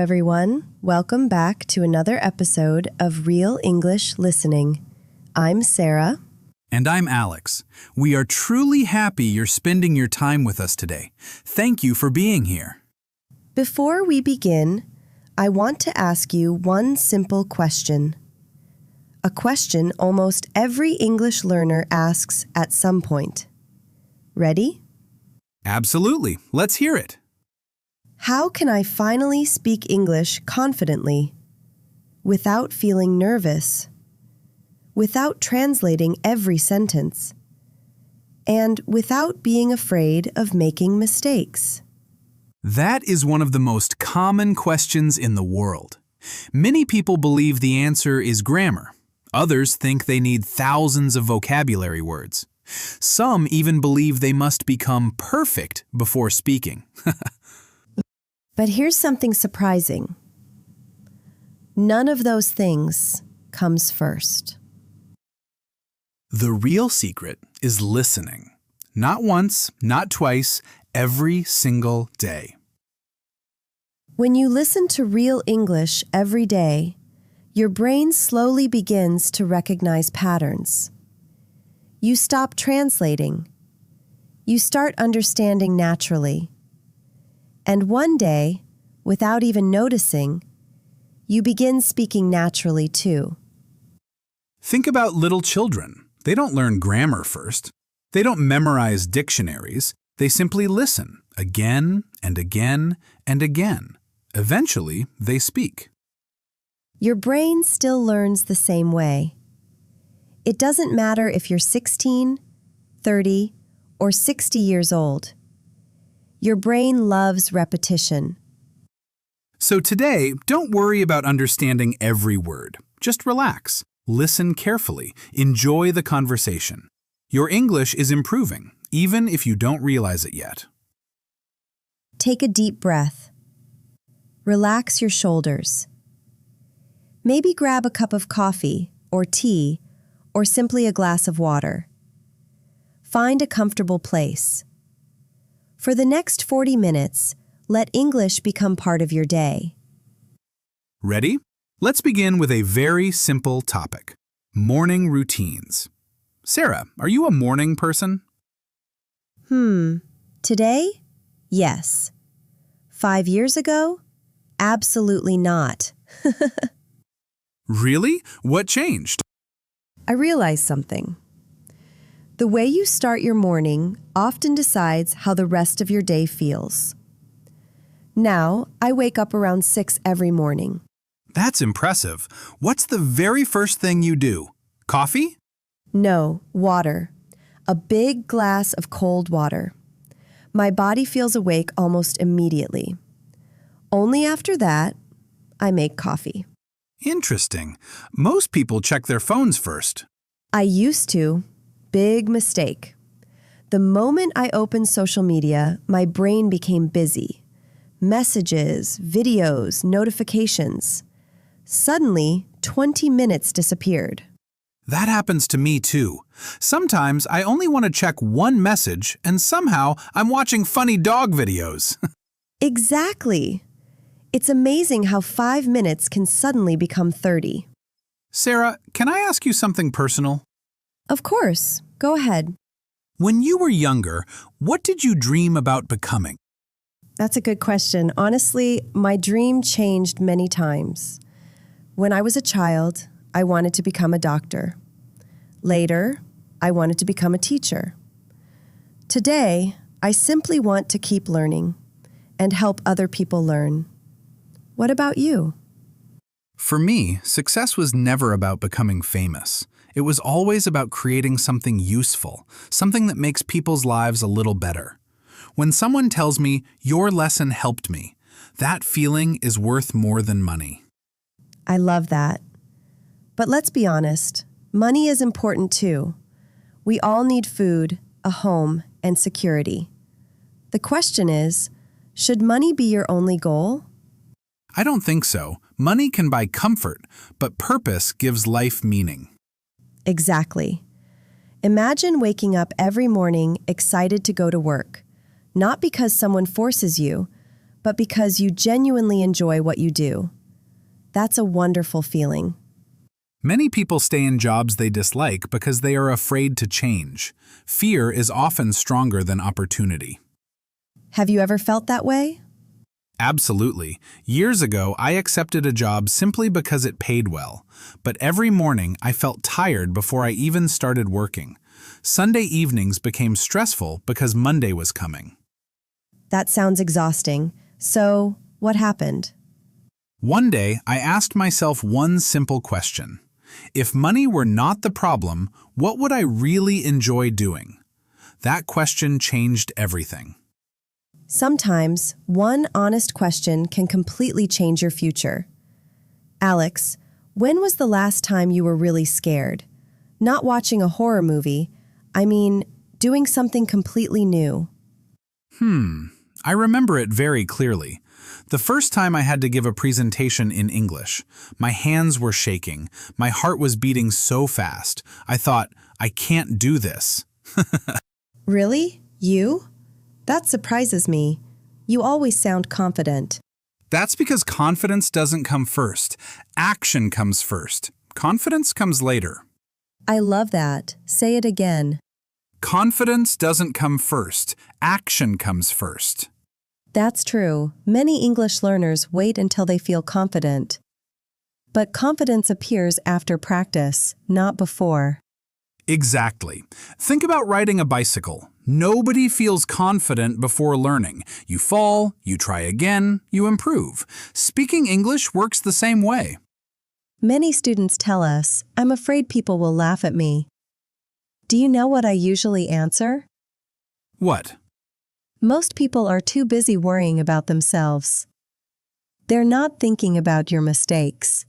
everyone. Welcome back to another episode of Real English Listening. I'm Sarah. And I'm Alex. We are truly happy you're spending your time with us today. Thank you for being here. Before we begin, I want to ask you one simple question. A question almost every English learner asks at some point. Ready? Absolutely. Let's hear it. How can I finally speak English confidently, without feeling nervous, without translating every sentence, and without being afraid of making mistakes? That is one of the most common questions in the world. Many people believe the answer is grammar. Others think they need thousands of vocabulary words. Some even believe they must become perfect before speaking. But here's something surprising. None of those things comes first. The real secret is listening. Not once, not twice, every single day. When you listen to real English every day, your brain slowly begins to recognize patterns. You stop translating. You start understanding naturally. And one day, without even noticing, you begin speaking naturally too. Think about little children. They don't learn grammar first. They don't memorize dictionaries. They simply listen again and again and again. Eventually, they speak. Your brain still learns the same way. It doesn't matter if you're 16, 30, or 60 years old. Your brain loves repetition. So today, don't worry about understanding every word. Just relax. Listen carefully. Enjoy the conversation. Your English is improving, even if you don't realize it yet. Take a deep breath. Relax your shoulders. Maybe grab a cup of coffee or tea or simply a glass of water. Find a comfortable place. For the next 40 minutes, let English become part of your day. Ready? Let's begin with a very simple topic. Morning routines. Sarah, are you a morning person? Today? Yes. 5 years ago? Absolutely not. Really? What changed? I realized something. The way you start your morning often decides how the rest of your day feels. Now, I wake up around 6 every morning. That's impressive. What's the very first thing you do? Coffee? No, water. A big glass of cold water. My body feels awake almost immediately. Only after that, I make coffee. Interesting. Most people check their phones first. I used to. Big mistake. The moment I opened social media, my brain became busy. Messages, videos, notifications. Suddenly, 20 minutes disappeared. That happens to me too. Sometimes I only want to check one message and somehow I'm watching funny dog videos. Exactly. It's amazing how 5 minutes can suddenly become 30. Sarah, can I ask you something personal? Of course. Go ahead. When you were younger, what did you dream about becoming? That's a good question. Honestly, my dream changed many times. When I was a child, I wanted to become a doctor. Later, I wanted to become a teacher. Today, I simply want to keep learning and help other people learn. What about you? For me, success was never about becoming famous. It was always about creating something useful, something that makes people's lives a little better. When someone tells me, "Your lesson helped me," that feeling is worth more than money. I love that. But let's be honest, money is important too. We all need food, a home, and security. The question is, should money be your only goal? I don't think so. Money can buy comfort, but purpose gives life meaning. Exactly. Imagine waking up every morning excited to go to work, not because someone forces you, but because you genuinely enjoy what you do. That's a wonderful feeling. Many people stay in jobs they dislike because they are afraid to change. Fear is often stronger than opportunity. Have you ever felt that way? Absolutely. Years ago, I accepted a job simply because it paid well. But every morning, I felt tired before I even started working. Sunday evenings became stressful because Monday was coming. That sounds exhausting. So, what happened? One day, I asked myself one simple question. If money were not the problem, what would I really enjoy doing? That question changed everything. Sometimes, one honest question can completely change your future. Alex, when was the last time you were really scared? Not watching a horror movie, I mean, doing something completely new. I remember it very clearly. The first time I had to give a presentation in English, my hands were shaking. My heart was beating so fast. I thought, I can't do this. Really? You? That surprises me. You always sound confident. That's because confidence doesn't come first. Action comes first. Confidence comes later. I love that. Say it again. Confidence doesn't come first. Action comes first. That's true. Many English learners wait until they feel confident. But confidence appears after practice, not before. Exactly. Think about riding a bicycle. Nobody feels confident before learning. You fall, you try again, you improve. Speaking English works the same way. Many students tell us, I'm afraid people will laugh at me. Do you know what I usually answer? What? Most people are too busy worrying about themselves. They're not thinking about your mistakes.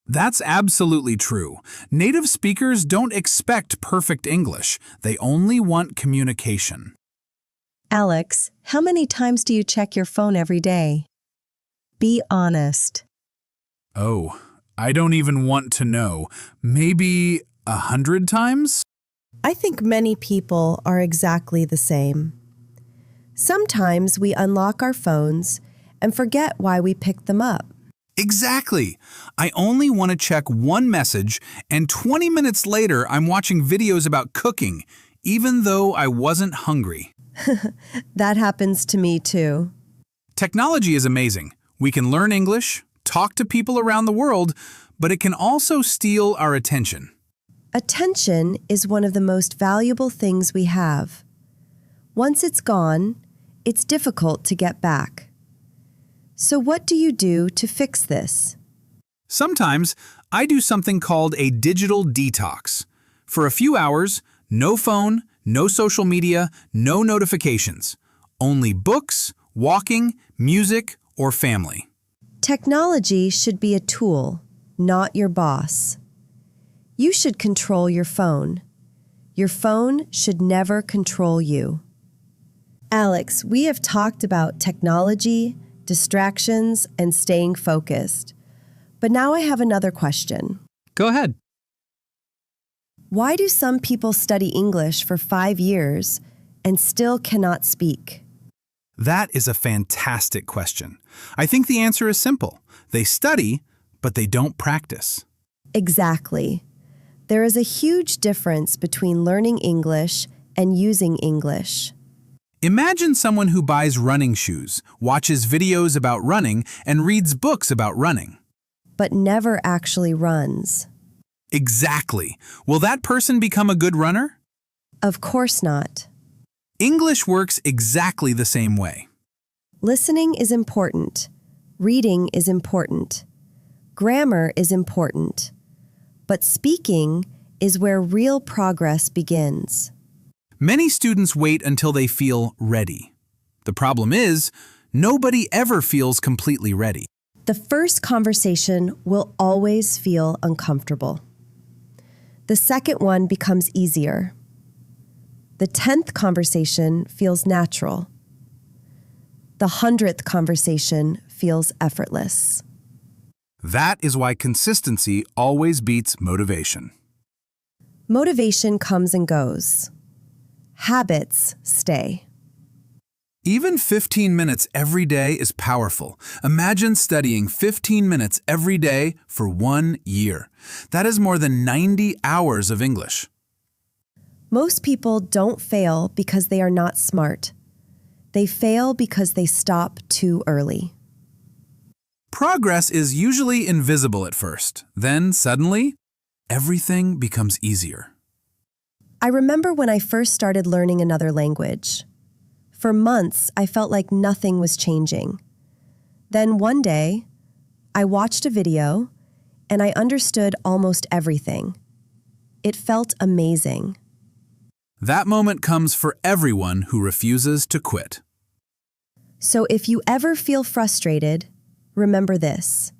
That's absolutely true. Native speakers don't expect perfect English. They only want communication. Alex, how many times do you check your phone every day? Be honest. Oh, I don't even want to know. Maybe 100 times? I think many people are exactly the same. Sometimes we unlock our phones and forget why we picked them up. Exactly. I only want to check one message, and 20 minutes later I'm watching videos about cooking, even though I wasn't hungry. That happens to me too. Technology is amazing. We can learn English, talk to people around the world, but it can also steal our attention. Attention is one of the most valuable things we have. Once it's gone, it's difficult to get back. So what do you do to fix this? Sometimes I do something called a digital detox. For a few hours, no phone, no social media, no notifications. Only books, walking, music, or family. Technology should be a tool, not your boss. You should control your phone. Your phone should never control you. Alex, we have talked about technology, distractions, and staying focused. But now I have another question. Go ahead. Why do some people study English for 5 years and still cannot speak? That is a fantastic question. I think the answer is simple. They study, but they don't practice. Exactly. There is a huge difference between learning English and using English. Imagine someone who buys running shoes, watches videos about running, and reads books about running. But never actually runs. Exactly. Will that person become a good runner? Of course not. English works exactly the same way. Listening is important. Reading is important. Grammar is important. But speaking is where real progress begins. Many students wait until they feel ready. The problem is, nobody ever feels completely ready. The first conversation will always feel uncomfortable. The second one becomes easier. The 10th conversation feels natural. The 100th conversation feels effortless. That is why consistency always beats motivation. Motivation comes and goes. Habits stay. Even 15 minutes every day is powerful. Imagine studying 15 minutes every day for 1 year. That is more than 90 hours of English. Most people don't fail because they are not smart. They fail because they stop too early. Progress is usually invisible at first. Then, suddenly, everything becomes easier. I remember when I first started learning another language. For months, I felt like nothing was changing. Then one day, I watched a video and I understood almost everything. It felt amazing. That moment comes for everyone who refuses to quit. So if you ever feel frustrated, remember this.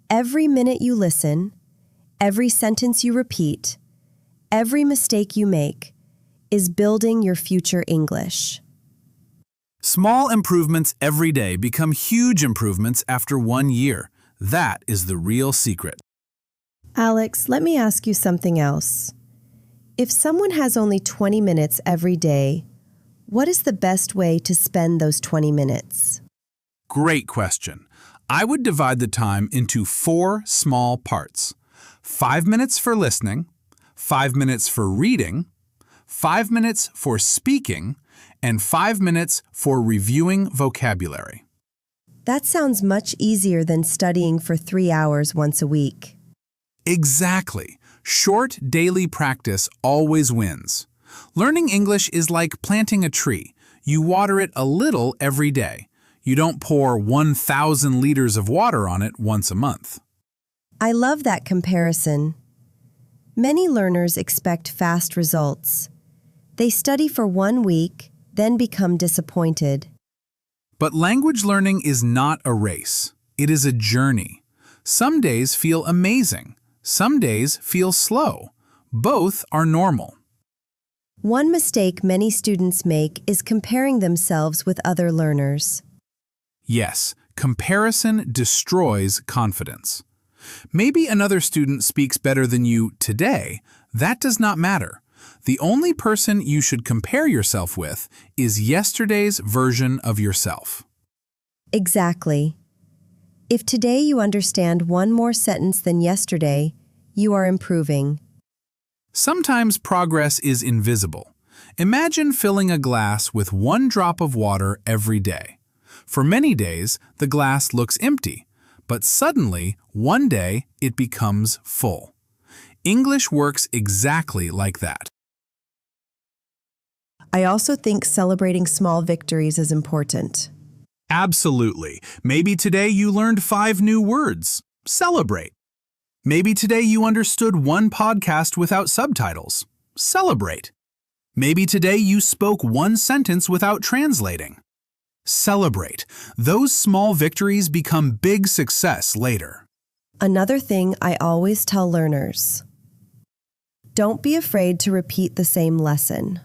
Every minute you listen, every sentence you repeat, every mistake you make is building your future English. Small improvements every day become huge improvements after 1 year. That is the real secret. Alex, let me ask you something else. If someone has only 20 minutes every day, what is the best way to spend those 20 minutes? Great question. I would divide the time into 4 small parts. 5 minutes for listening, 5 minutes for reading, 5 minutes for speaking, and 5 minutes for reviewing vocabulary. That sounds much easier than studying for 3 hours once a week. Exactly. Short daily practice always wins. Learning English is like planting a tree. You water it a little every day. You don't pour 1,000 liters of water on it once a month. I love that comparison. Many learners expect fast results. They study for 1 week, then become disappointed. But language learning is not a race. It is a journey. Some days feel amazing. Some days feel slow. Both are normal. One mistake many students make is comparing themselves with other learners. Yes, comparison destroys confidence. Maybe another student speaks better than you today. That does not matter. The only person you should compare yourself with is yesterday's version of yourself. Exactly. If today you understand one more sentence than yesterday, you are improving. Sometimes progress is invisible. Imagine filling a glass with 1 drop of water every day. For many days, the glass looks empty, but suddenly, one day, it becomes full. English works exactly like that. I also think celebrating small victories is important. Absolutely. Maybe today you learned 5 new words. Celebrate. Maybe today you understood 1 podcast without subtitles. Celebrate. Maybe today you spoke 1 sentence without translating. Celebrate. Those small victories become big success later. Another thing I always tell learners. Don't be afraid to repeat the same lesson.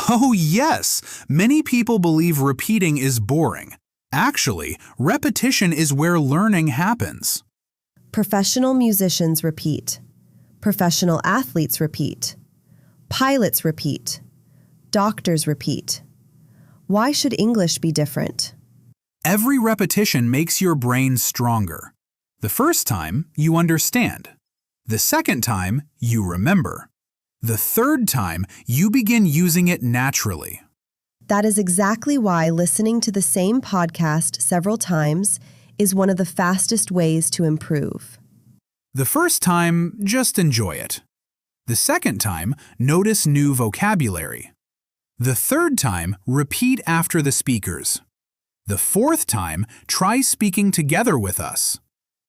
Oh yes! Many people believe repeating is boring. Actually, repetition is where learning happens. Professional musicians repeat. Professional athletes repeat. Pilots repeat. Doctors repeat. Why should English be different? Every repetition makes your brain stronger. The first time, you understand. The second time, you remember. The third time, you begin using it naturally. That is exactly why listening to the same podcast several times is one of the fastest ways to improve. The first time, just enjoy it. The second time, notice new vocabulary. The third time, repeat after the speakers. The fourth time, try speaking together with us.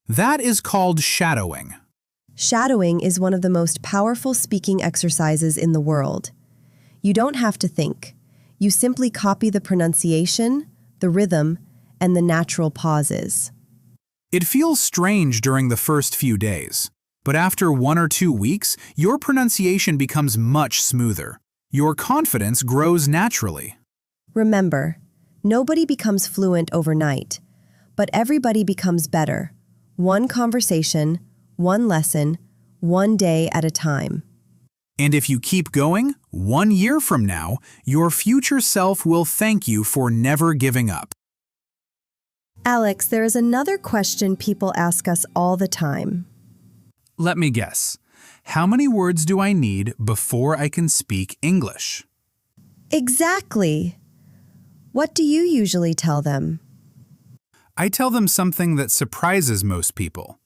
That is called shadowing. Shadowing is one of the most powerful speaking exercises in the world. You don't have to think. You simply copy the pronunciation, the rhythm, and the natural pauses. It feels strange during the first few days, but after 1 or 2 weeks, your pronunciation becomes much smoother. Your confidence grows naturally. Remember, nobody becomes fluent overnight, but everybody becomes better. 1 conversation, 1 lesson, 1 day at a time. And if you keep going, 1 year from now, your future self will thank you for never giving up. Alex, there is another question people ask us all the time. Let me guess. How many words do I need before I can speak English? Exactly. What do you usually tell them? I tell them something that surprises most people.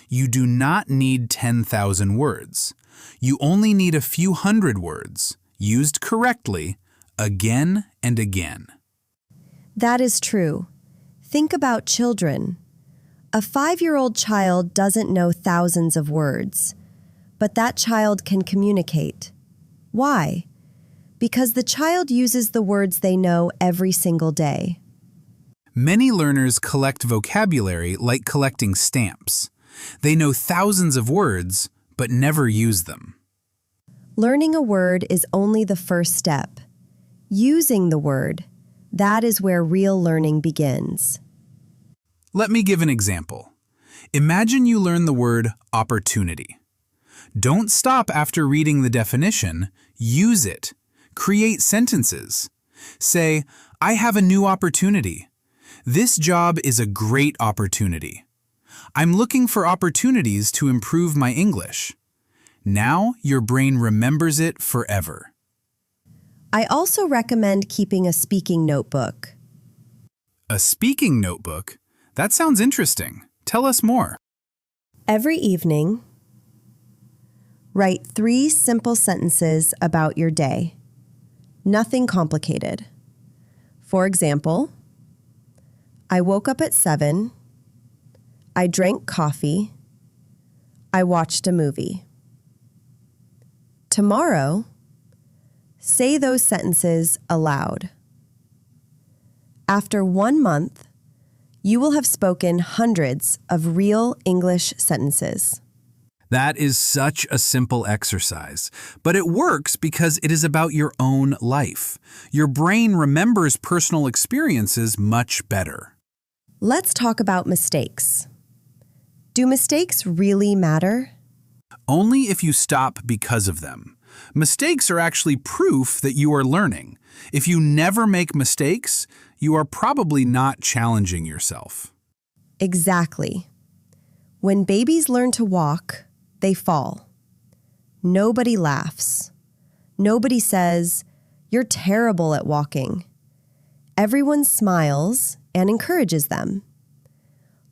You do not need 10,000 words. You only need a few hundred words, used correctly, again and again. That is true. Think about children. A 5-year-old child doesn't know thousands of words, but that child can communicate. Why? Because the child uses the words they know every single day. Many learners collect vocabulary like collecting stamps. They know thousands of words, but never use them. Learning a word is only the first step. Using the word, that is where real learning begins. Let me give an example. Imagine you learn the word opportunity. Don't stop after reading the definition. Use it. Create sentences. Say, I have a new opportunity. This job is a great opportunity. I'm looking for opportunities to improve my English. Now your brain remembers it forever. I also recommend keeping a speaking notebook. A speaking notebook? That sounds interesting. Tell us more. Every evening, write 3 simple sentences about your day. Nothing complicated. For example, I woke up at 7. I drank coffee. I watched a movie. Tomorrow, say those sentences aloud. After 1 month, you will have spoken hundreds of real English sentences. That is such a simple exercise, but it works because it is about your own life. Your brain remembers personal experiences much better. Let's talk about mistakes. Do mistakes really matter? Only if you stop because of them. Mistakes are actually proof that you are learning. If you never make mistakes, you are probably not challenging yourself. Exactly. When babies learn to walk, they fall. Nobody laughs. Nobody says, "You're terrible at walking." Everyone smiles and encourages them.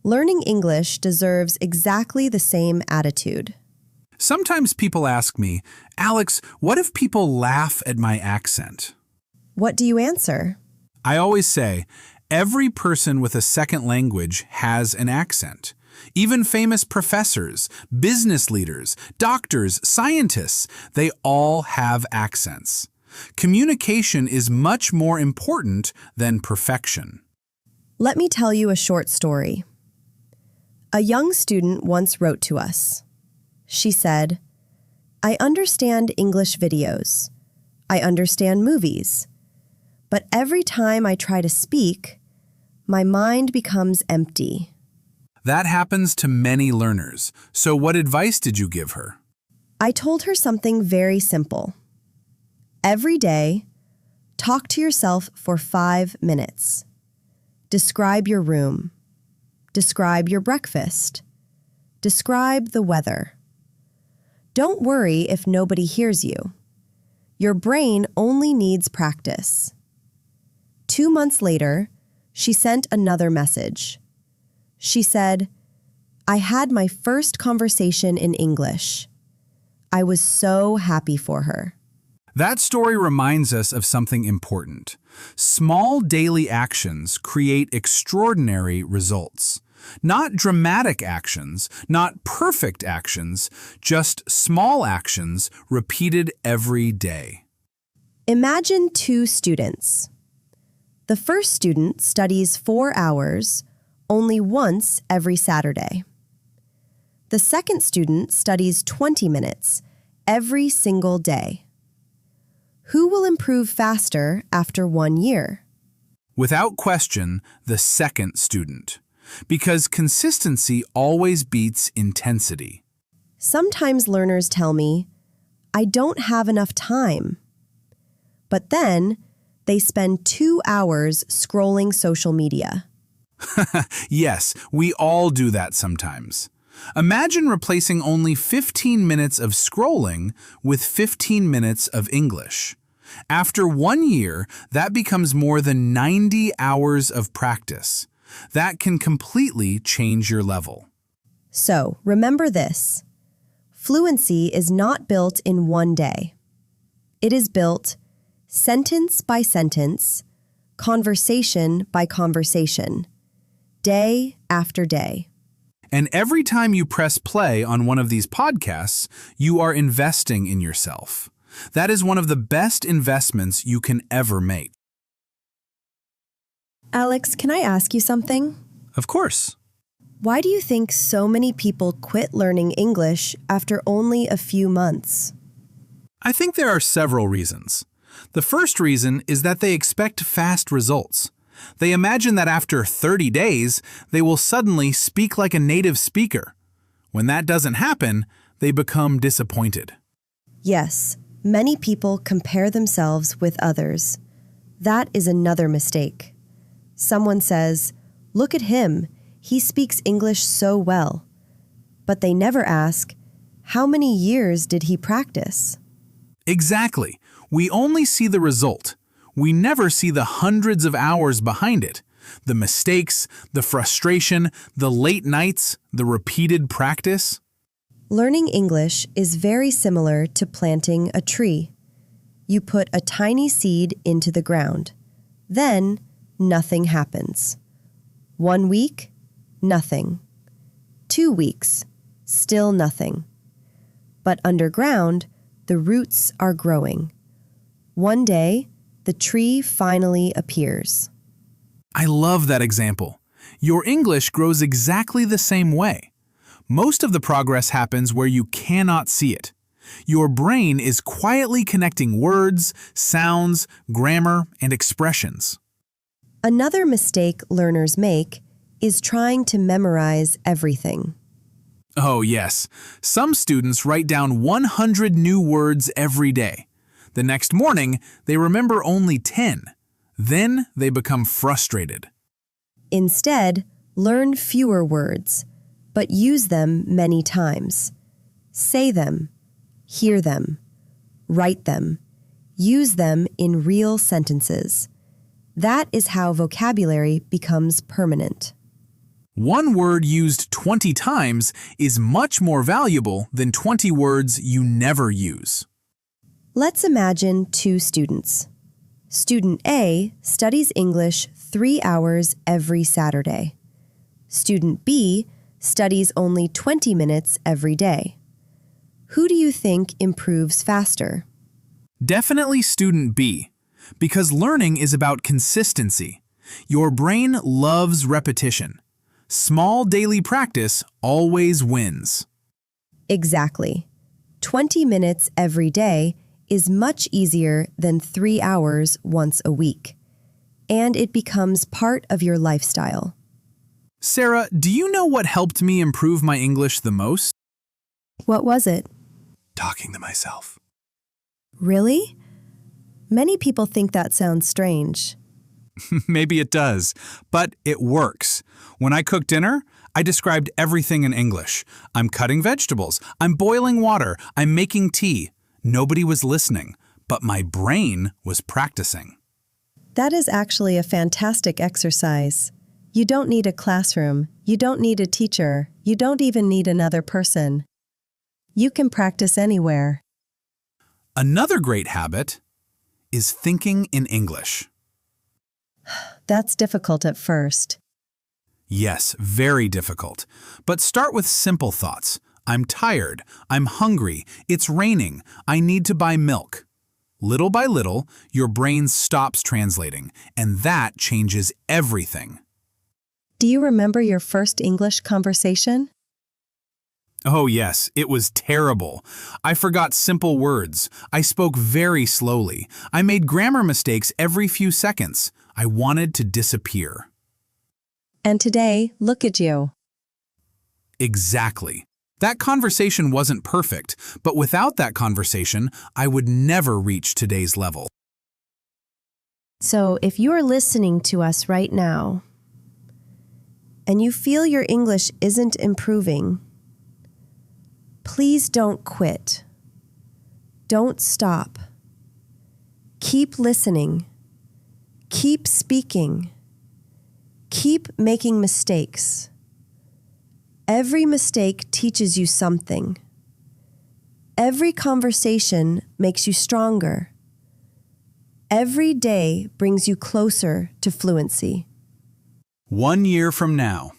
Learning English deserves exactly the same attitude. Sometimes people ask me, Alex, what if people laugh at my accent? What do you answer? I always say, every person with a second language has an accent. Even famous professors, business leaders, doctors, scientists, they all have accents. Communication is much more important than perfection. Let me tell you a short story. A young student once wrote to us. She said, I understand English videos. I understand movies. But every time I try to speak, my mind becomes empty. That happens to many learners. So what advice did you give her? I told her something very simple. Every day, talk to yourself for 5 minutes. Describe your room. Describe your breakfast. Describe the weather. Don't worry if nobody hears you. Your brain only needs practice. 2 months later, she sent another message. She said, I had my first conversation in English. I was so happy for her. That story reminds us of something important. Small daily actions create extraordinary results. Not dramatic actions, not perfect actions, just small actions repeated every day. Imagine 2 students. The first student studies 4 hours only once every Saturday. The second student studies 20 minutes every single day. Who will improve faster after 1 year? Without question, the second student. Because consistency always beats intensity. Sometimes learners tell me, I don't have enough time. But then they spend 2 hours scrolling social media. Yes, we all do that sometimes. Imagine replacing only 15 minutes of scrolling with 15 minutes of English. After 1 year, that becomes more than 90 hours of practice. That can completely change your level. So, remember this. Fluency is not built in one day. It is built sentence by sentence, conversation by conversation, day after day. And every time you press play on one of these podcasts, you are investing in yourself. That is one of the best investments you can ever make. Alex, can I ask you something? Of course. Why do you think so many people quit learning English after only a few months? I think there are several reasons. The first reason is that they expect fast results. They imagine that after 30 days, they will suddenly speak like a native speaker. When that doesn't happen, they become disappointed. Yes, many people compare themselves with others. That is another mistake. Someone says, "Look at him, he speaks English so well." But they never ask, how many years did he practice? Exactly. We only see the result. We never see the hundreds of hours behind it. The mistakes, the frustration, the late nights, the repeated practice. Learning English is very similar to planting a tree. You put a tiny seed into the ground. Then, nothing happens. 1 week, nothing. 2 weeks, still nothing. But underground, the roots are growing. One day, the tree finally appears. I love that example. Your English grows exactly the same way. Most of the progress happens where you cannot see it. Your brain is quietly connecting words, sounds, grammar, and expressions. Another mistake learners make is trying to memorize everything. Oh yes, some students write down 100 new words every day. The next morning, they remember only 10. Then they become frustrated. Instead, learn fewer words, but use them many times. Say them, hear them, write them, use them in real sentences. That is how vocabulary becomes permanent. One word used 20 times is much more valuable than 20 words you never use. Let's imagine 2 students. Student A studies English 3 hours every Saturday. Student B studies only 20 minutes every day. Who do you think improves faster? Definitely student B, because learning is about consistency. Your brain loves repetition. Small daily practice always wins. Exactly. 20 minutes every day is much easier than 3 hours once a week. And it becomes part of your lifestyle. Sarah, do you know what helped me improve my English the most? What was it? Talking to myself. Really? Many people think that sounds strange. Maybe it does, but it works. When I cook dinner, I described everything in English. I'm cutting vegetables. I'm boiling water. I'm making tea. Nobody was listening, but my brain was practicing. That is actually a fantastic exercise. You don't need a classroom. You don't need a teacher. You don't even need another person. You can practice anywhere. Another great habit is thinking in English. That's difficult at first. Yes, very difficult. But start with simple thoughts. I'm tired. I'm hungry. It's raining. I need to buy milk. Little by little, your brain stops translating, and that changes everything. Do you remember your first English conversation? Oh yes, it was terrible. I forgot simple words. I spoke very slowly. I made grammar mistakes every few seconds. I wanted to disappear. And today, look at you. Exactly. That conversation wasn't perfect, but without that conversation, I would never reach today's level. So if you are listening to us right now and you feel your English isn't improving, please don't quit. Don't stop. Keep listening. Keep speaking. Keep making mistakes. Every mistake teaches you something. Every conversation makes you stronger. Every day brings you closer to fluency. 1 year from now,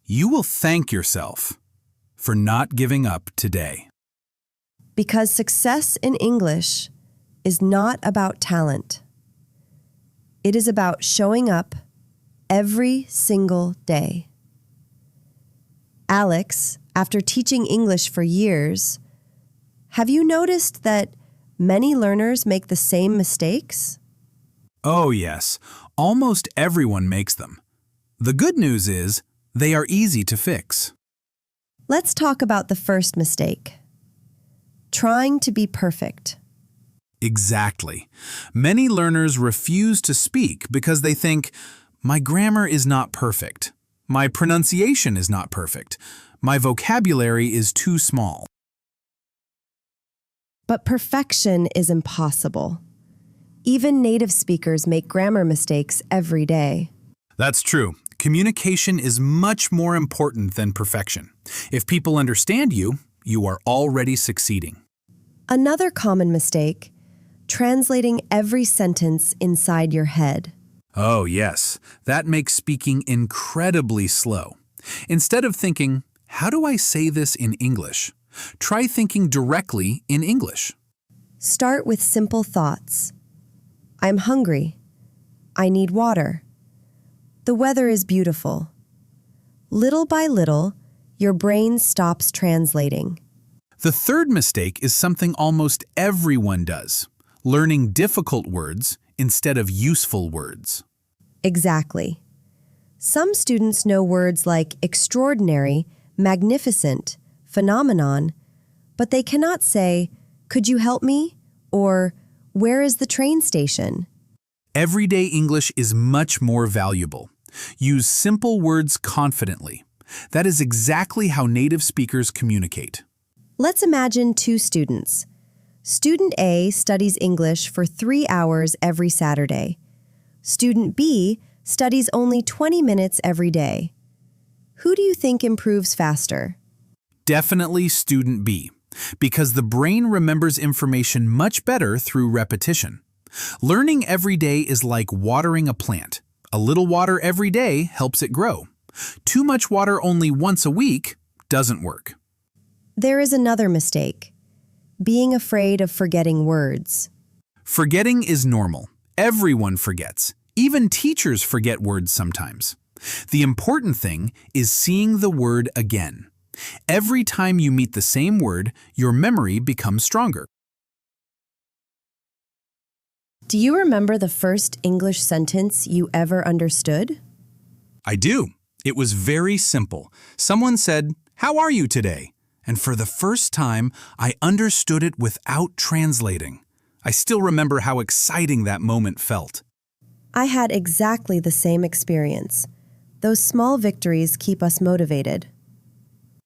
you will thank yourself for not giving up today. Because success in English is not about talent. It is about showing up every single day. Alex, after teaching English for years, have you noticed that many learners make the same mistakes? Oh yes, almost everyone makes them. The good news is, they are easy to fix. Let's talk about the first mistake. Trying to be perfect. Exactly. Many learners refuse to speak because they think, my grammar is not perfect. My pronunciation is not perfect. My vocabulary is too small. But perfection is impossible. Even native speakers make grammar mistakes every day. That's true. Communication is much more important than perfection. If people understand you, you are already succeeding. Another common mistake, translating every sentence inside your head. Oh yes, that makes speaking incredibly slow. Instead of thinking, how do I say this in English? Try thinking directly in English. Start with simple thoughts. I'm hungry. I need water. The weather is beautiful. Little by little, your brain stops translating. The third mistake is something almost everyone does, learning difficult words instead of useful words. Exactly. Some students know words like extraordinary, magnificent, phenomenon, but they cannot say, could you help me? Or, where is the train station? Everyday English is much more valuable. Use simple words confidently. That is exactly how native speakers communicate. Let's imagine two students. Student A studies English for 3 hours every Saturday. Student B studies only 20 minutes every day. Who do you think improves faster? Definitely student B, because the brain remembers information much better through repetition. Learning every day is like watering a plant. A little water every day helps it grow. Too much water only once a week doesn't work. There is another mistake, being afraid of forgetting words. Forgetting is normal. Everyone forgets. Even teachers forget words sometimes. The important thing is seeing the word again. Every time you meet the same word, your memory becomes stronger. Do you remember the first English sentence you ever understood? I do. It was very simple. Someone said, "How are you today?" And for the first time, I understood it without translating. I still remember how exciting that moment felt. I had exactly the same experience. Those small victories keep us motivated.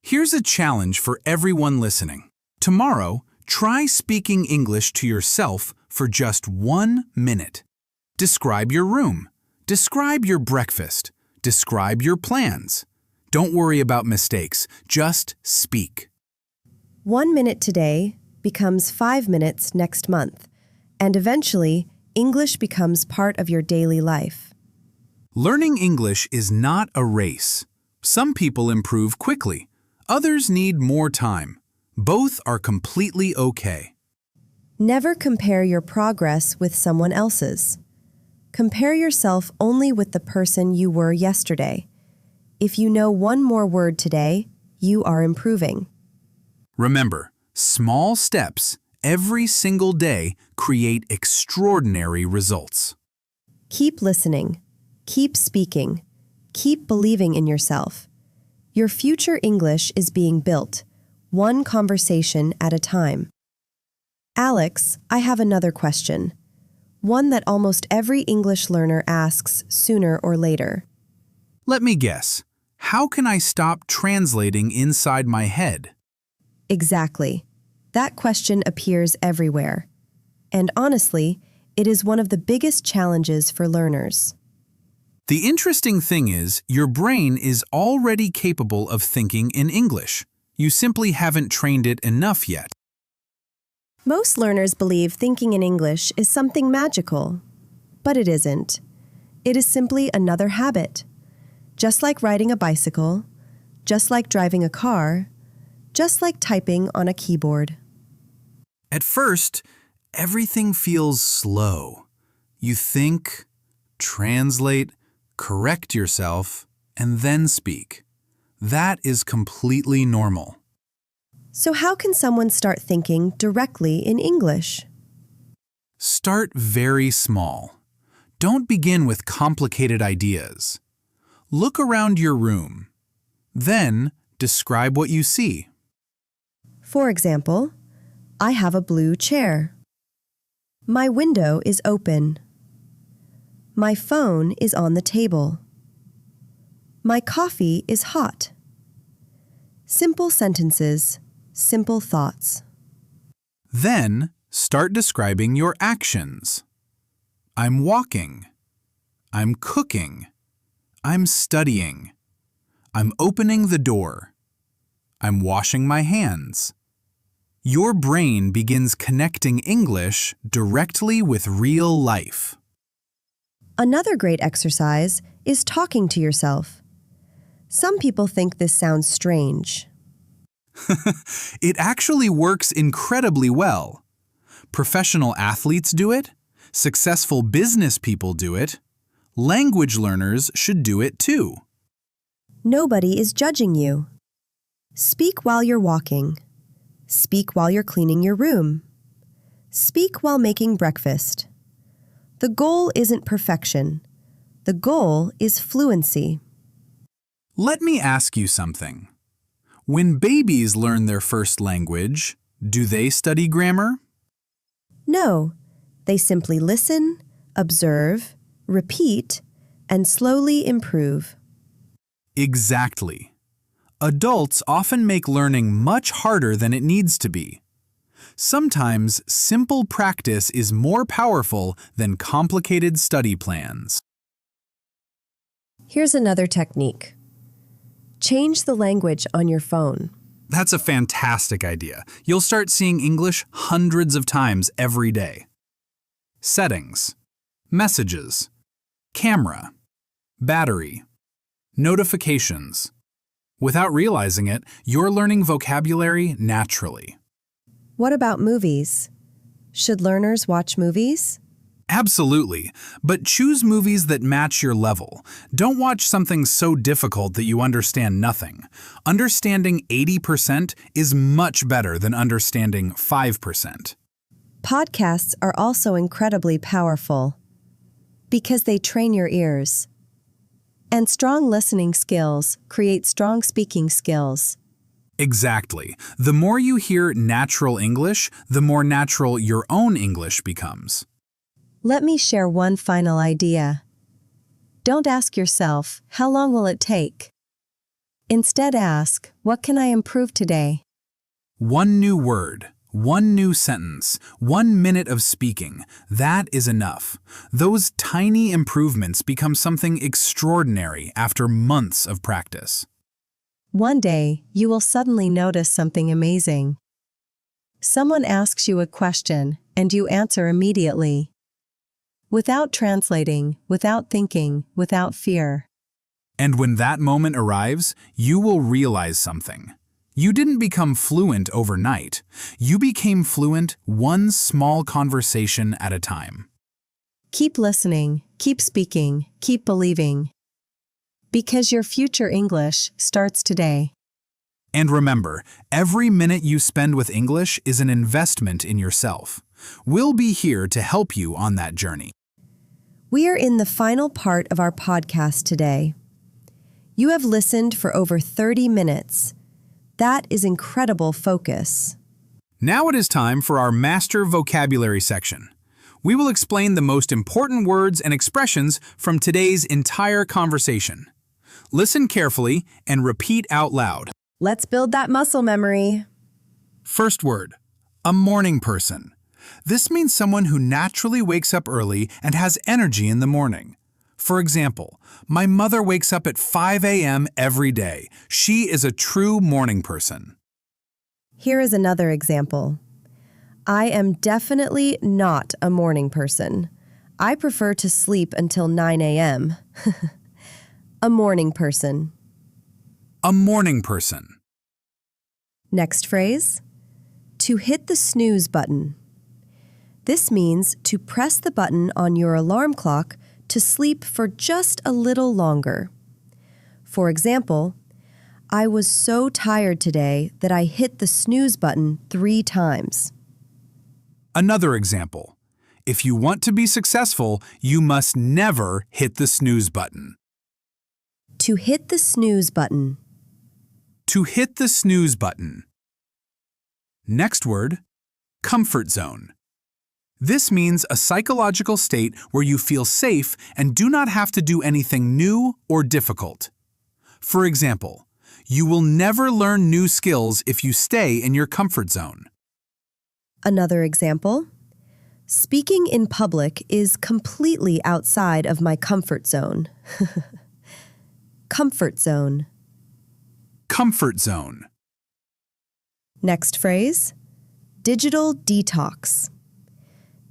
Here's a challenge for everyone listening. Tomorrow, try speaking English to yourself for just 1 minute. Describe your room. Describe your breakfast. Describe your plans. Don't worry about mistakes. Just speak. 1 minute today becomes 5 minutes next month, and eventually, English becomes part of your daily life. Learning English is not a race. Some people improve quickly. Others need more time. Both are completely okay. Never compare your progress with someone else's. Compare yourself only with the person you were yesterday. If you know one more word today, you are improving. Remember, small steps every single day create extraordinary results. Keep listening. Keep speaking. Keep believing in yourself. Your future English is being built, one conversation at a time. Alex, I have another question. One that almost every English learner asks sooner or later. Let me guess. How can I stop translating inside my head? Exactly. That question appears everywhere. And honestly, it is one of the biggest challenges for learners. The interesting thing is, your brain is already capable of thinking in English. You simply haven't trained it enough yet. Most learners believe thinking in English is something magical, but it isn't. It is simply another habit. Just like riding a bicycle, just like driving a car, just like typing on a keyboard. At first, everything feels slow. You think, translate, correct yourself, and then speak. That is completely normal. So how can someone start thinking directly in English? Start very small. Don't begin with complicated ideas. Look around your room. Then, describe what you see. For example, I have a blue chair. My window is open. My phone is on the table. My coffee is hot. Simple sentences, simple thoughts. Then, start describing your actions. I'm walking. I'm cooking. I'm studying. I'm opening the door. I'm washing my hands. Your brain begins connecting English directly with real life. Another great exercise is talking to yourself. Some people think this sounds strange. It actually works incredibly well. Professional athletes do it. Successful business people do it. Language learners should do it too. Nobody is judging you. Speak while you're walking. Speak while you're cleaning your room. Speak while making breakfast. The goal isn't perfection. The goal is fluency. Let me ask you something. When babies learn their first language, do they study grammar? No, they simply listen, observe, repeat, and slowly improve. Exactly. Adults often make learning much harder than it needs to be. Sometimes simple practice is more powerful than complicated study plans. Here's another technique. Change the language on your phone. That's a fantastic idea. You'll start seeing English hundreds of times every day. Settings, messages, camera, battery, notifications. Without realizing it, you're learning vocabulary naturally. What about movies? Should learners watch movies? Absolutely, but choose movies that match your level. Don't watch something so difficult that you understand nothing. Understanding 80% is much better than understanding 5%. Podcasts are also incredibly powerful because they train your ears. And strong listening skills create strong speaking skills. Exactly. The more you hear natural English, the more natural your own English becomes. Let me share one final idea. Don't ask yourself, how long will it take? Instead ask, what can I improve today? One new word, one new sentence, 1 minute of speaking, that is enough. Those tiny improvements become something extraordinary after months of practice. One day, you will suddenly notice something amazing. Someone asks you a question, and you answer immediately. Without translating, without thinking, without fear. And when that moment arrives, you will realize something. You didn't become fluent overnight. You became fluent one small conversation at a time. Keep listening, keep speaking, keep believing. Because your future English starts today. And remember, every minute you spend with English is an investment in yourself. We'll be here to help you on that journey. We are in the final part of our podcast today. You have listened for over 30 minutes. That is incredible focus. Now it is time for our Master Vocabulary section. We will explain the most important words and expressions from today's entire conversation. Listen carefully and repeat out loud. Let's build that muscle memory. First word, a morning person. This means someone who naturally wakes up early and has energy in the morning. For example, my mother wakes up at 5 a.m. every day. She is a true morning person. Here is another example. I am definitely not a morning person. I prefer to sleep until 9 a.m. A morning person. A morning person. Next phrase, to hit the snooze button. This means to press the button on your alarm clock to sleep for just a little longer. For example, I was so tired today that I hit the snooze button 3 times. Another example. If you want to be successful, you must never hit the snooze button. To hit the snooze button. To hit the snooze button. Next word, comfort zone. This means a psychological state where you feel safe and do not have to do anything new or difficult. For example, you will never learn new skills if you stay in your comfort zone. Another example, speaking in public is completely outside of my comfort zone. Comfort zone. Comfort zone. Next phrase, digital detox.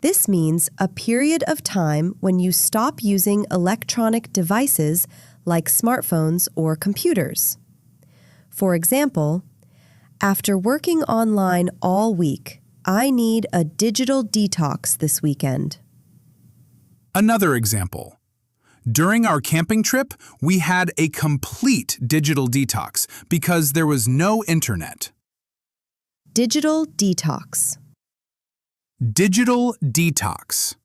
This means a period of time when you stop using electronic devices like smartphones or computers. For example, after working online all week, I need a digital detox this weekend. Another example. During our camping trip, we had a complete digital detox because there was no internet. Digital detox. Digital detox.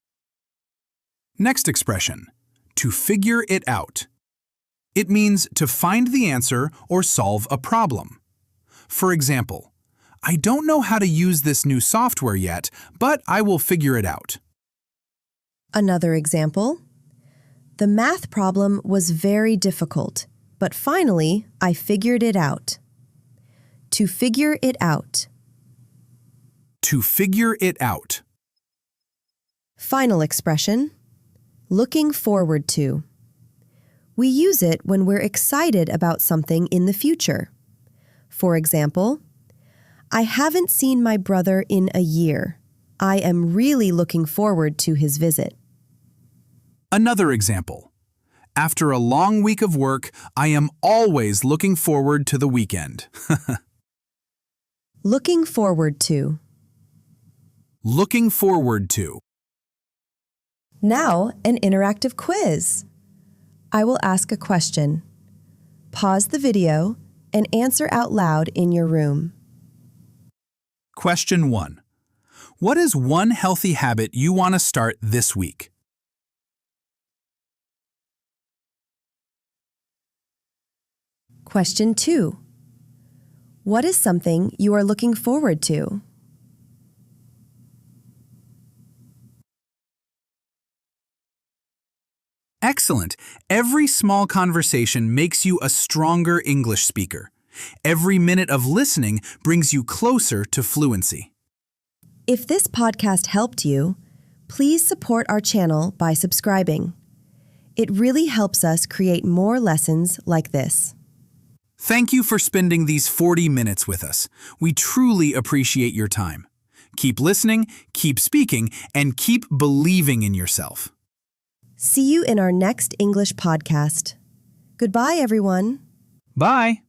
Next expression, to figure it out. It means to find the answer or solve a problem. For example, I don't know how to use this new software yet, but I will figure it out. Another example, the math problem was very difficult, but finally I figured it out. To figure it out. To figure it out. Final expression, looking forward to. We use it when we're excited about something in the future. For example, I haven't seen my brother in a year. I am really looking forward to his visit. Another example. After a long week of work, I am always looking forward to the weekend. Looking forward to. Looking forward to. Now, an interactive quiz. I will ask a question. Pause the video and answer out loud in your room. Question 1. What is one healthy habit you want to start this week? Question 2. What is something you are looking forward to? Excellent! Every small conversation makes you a stronger English speaker. Every minute of listening brings you closer to fluency. If this podcast helped you, please support our channel by subscribing. It really helps us create more lessons like this. Thank you for spending these 40 minutes with us. We truly appreciate your time. Keep listening, keep speaking, and keep believing in yourself. See you in our next English podcast. Goodbye, everyone. Bye!